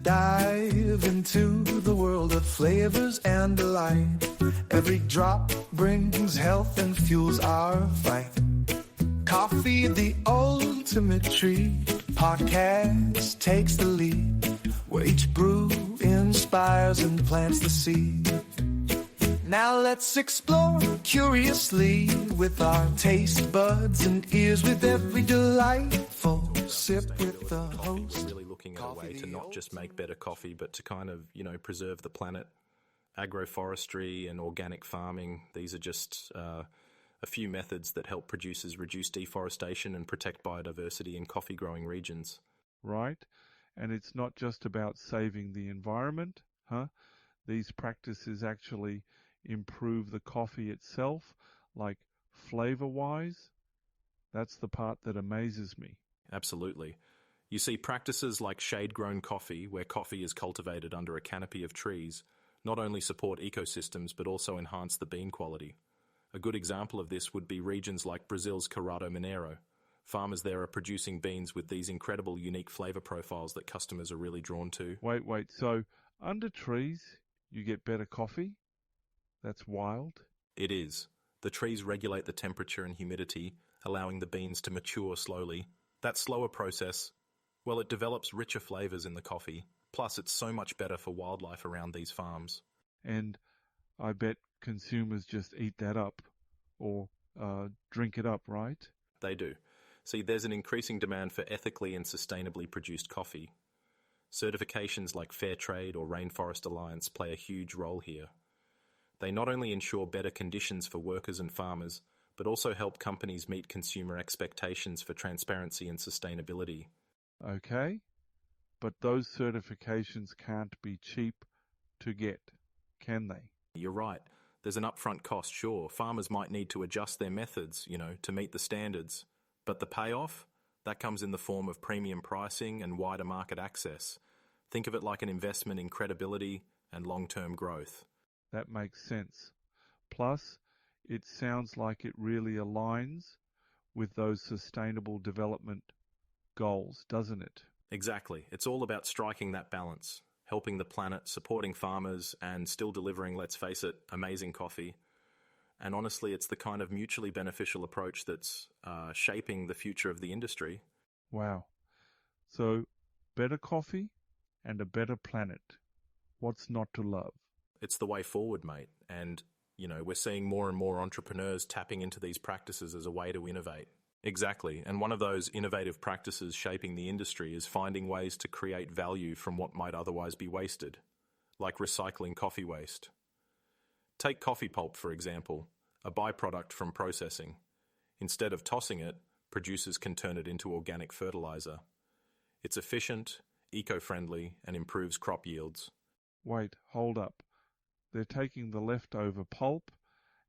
Dive into the world of flavors and delight. Every drop brings health and fuels our fight. Coffee, the ultimate treat. Podcast takes the lead, where each brew inspires and plants the seed. Now let's explore curiously with our taste buds and ears, with every delightful sip with the host. We're really looking at a way to not just make better coffee, but to kind of, preserve the planet. Agroforestry and organic farming, these are just a few methods that help producers reduce deforestation and protect biodiversity in coffee-growing regions. Right? And it's not just about saving the environment, These practices actually improve the coffee itself, like flavor-wise. That's the part that amazes me. Absolutely. You see, practices like shade-grown coffee, where coffee is cultivated under a canopy of trees, not only support ecosystems but also enhance the bean quality. A good example of this would be regions like Brazil's Cerrado, Mineiro. Farmers there are producing beans with these incredible unique flavor profiles that customers are really drawn to. Wait, so under trees you get better coffee? That's wild. It is. The trees regulate the temperature and humidity, allowing the beans to mature slowly. That slower process, well, it develops richer flavors in the coffee. Plus, it's so much better for wildlife around these farms. And I bet consumers just eat that up or drink it up, right? They do. See, there's an increasing demand for ethically and sustainably produced coffee. Certifications like Fair Trade or Rainforest Alliance play a huge role here. They not only ensure better conditions for workers and farmers, but also help companies meet consumer expectations for transparency and sustainability. Okay, but those certifications can't be cheap to get, can they? You're right. There's an upfront cost, sure. Farmers might need to adjust their methods, to meet the standards. But the payoff? That comes in the form of premium pricing and wider market access. Think of it like an investment in credibility and long-term growth. That makes sense. Plus, it sounds like it really aligns with those sustainable development goals, doesn't it? Exactly. It's all about striking that balance, helping the planet, supporting farmers, and still delivering, let's face it, amazing coffee. And honestly, it's the kind of mutually beneficial approach that's shaping the future of the industry. Wow. So, better coffee and a better planet. What's not to love? It's the way forward, mate. And, we're seeing more and more entrepreneurs tapping into these practices as a way to innovate. Exactly. And one of those innovative practices shaping the industry is finding ways to create value from what might otherwise be wasted, like recycling coffee waste. Take coffee pulp, for example, a byproduct from processing. Instead of tossing it, producers can turn it into organic fertilizer. It's efficient, eco-friendly, and improves crop yields. Wait, hold up. They're taking the leftover pulp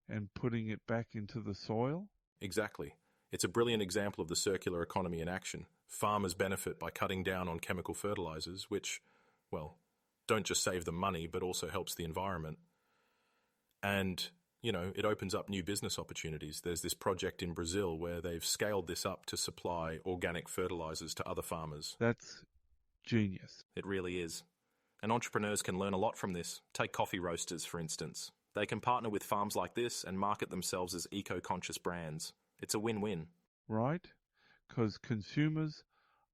and putting it back into the soil? Exactly. It's a brilliant example of the circular economy in action. Farmers benefit by cutting down on chemical fertilizers, which, well, don't just save them money, but also helps the environment. And, it opens up new business opportunities. There's this project in Brazil where they've scaled this up to supply organic fertilizers to other farmers. That's genius. It really is. And entrepreneurs can learn a lot from this. Take coffee roasters, for instance. They can partner with farms like this and market themselves as eco-conscious brands. It's a win-win. Right? Because consumers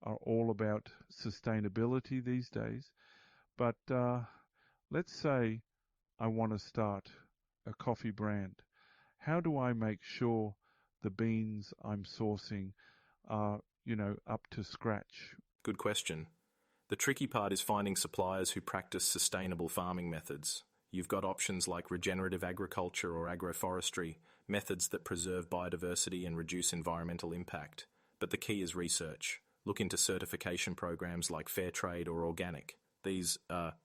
are all about sustainability these days. But let's say I want to start a coffee brand. How do I make sure the beans I'm sourcing are, up to scratch? Good question. The tricky part is finding suppliers who practice sustainable farming methods. You've got options like regenerative agriculture or agroforestry, methods that preserve biodiversity and reduce environmental impact. But the key is research. Look into certification programs like Fair Trade or Organic. These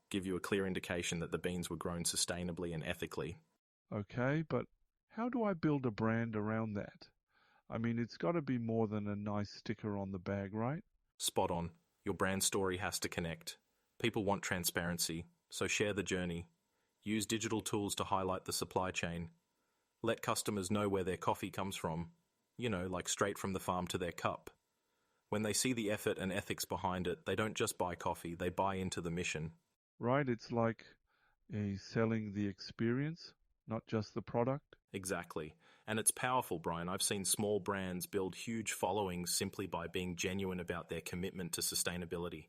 give you a clear indication that the beans were grown sustainably and ethically. Okay, but how do I build a brand around that? I mean, it's got to be more than a nice sticker on the bag, right? Spot on. Your brand story has to connect. People want transparency, so share the journey. Use digital tools to highlight the supply chain. Let customers know where their coffee comes from, like straight from the farm to their cup. When they see the effort and ethics behind it, they don't just buy coffee, they buy into the mission. Right? It's like selling the experience, not just the product. Exactly. And it's powerful, Brian. I've seen small brands build huge followings simply by being genuine about their commitment to sustainability.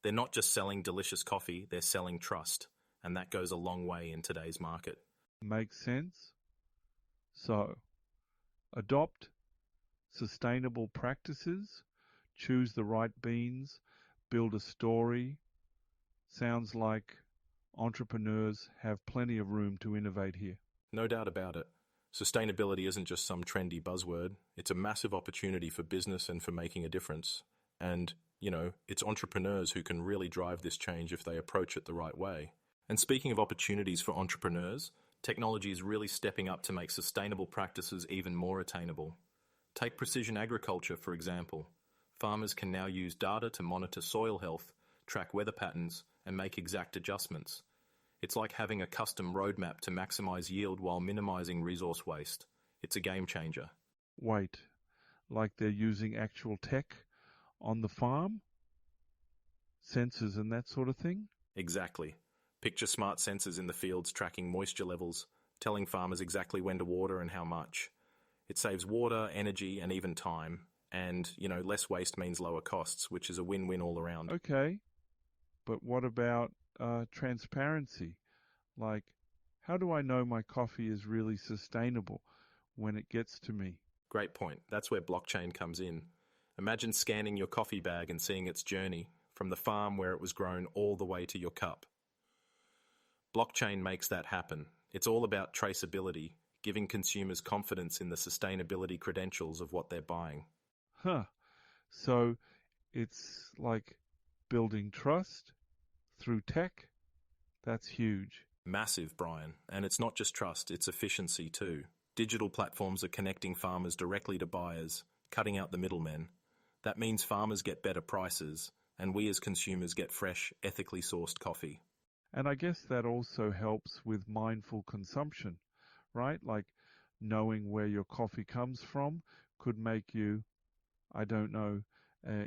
They're not just selling delicious coffee, they're selling trust. And that goes a long way in today's market. Makes sense. So, adopt sustainable practices, choose the right beans, build a story. Sounds like entrepreneurs have plenty of room to innovate here. No doubt about it. Sustainability isn't just some trendy buzzword. It's a massive opportunity for business and for making a difference. And, it's entrepreneurs who can really drive this change if they approach it the right way. And speaking of opportunities for entrepreneurs, technology is really stepping up to make sustainable practices even more attainable. Take precision agriculture, for example. Farmers can now use data to monitor soil health, track weather patterns, and make exact adjustments. It's like having a custom roadmap to maximize yield while minimizing resource waste. It's a game changer. Wait, like they're using actual tech on the farm? Sensors and that sort of thing? Exactly. Picture smart sensors in the fields tracking moisture levels, telling farmers exactly when to water and how much. It saves water, energy, and even time. And, less waste means lower costs, which is a win-win all around. Okay, but what about transparency? Like, how do I know my coffee is really sustainable when it gets to me? Great point. That's where blockchain comes in. Imagine scanning your coffee bag and seeing its journey, from the farm where it was grown all the way to your cup. Blockchain makes that happen. It's all about traceability, giving consumers confidence in the sustainability credentials of what they're buying. So it's like building trust through tech? That's huge. Massive, Brian. And it's not just trust, it's efficiency too. Digital platforms are connecting farmers directly to buyers, cutting out the middlemen. That means farmers get better prices, and we as consumers get fresh, ethically sourced coffee. And I guess that also helps with mindful consumption, right? Like knowing where your coffee comes from could make you,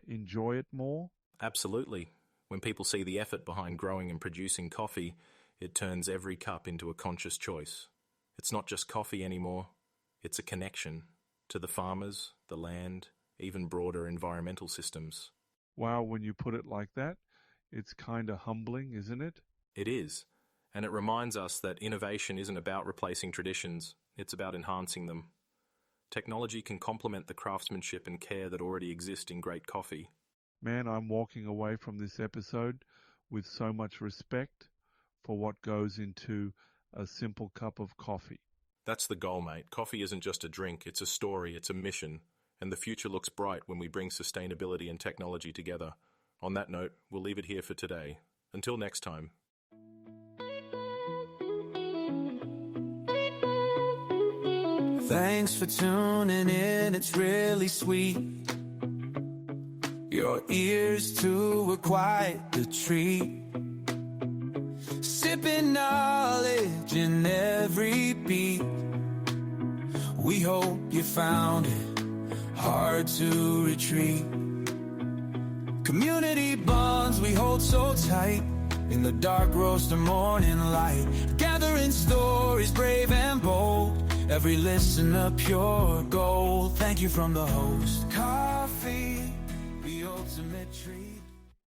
enjoy it more. Absolutely. When people see the effort behind growing and producing coffee, it turns every cup into a conscious choice. It's not just coffee anymore, it's a connection to the farmers, the land, even broader environmental systems. Wow, when you put it like that, it's kind of humbling, isn't it? It is, and it reminds us that innovation isn't about replacing traditions, it's about enhancing them. Technology can complement the craftsmanship and care that already exist in great coffee. Man, I'm walking away from this episode with so much respect for what goes into a simple cup of coffee. That's the goal, mate. Coffee isn't just a drink, it's a story, it's a mission. And the future looks bright when we bring sustainability and technology together. On that note, we'll leave it here for today. Until next time. Thanks for tuning in, it's really sweet. Your ears too were quite the treat. Sipping knowledge in every beat. We hope you found it hard to retreat. Community bonds we hold so tight in the dark roast or morning light. Gathering stories brave and bold. Every listener pure gold. Thank you from the host.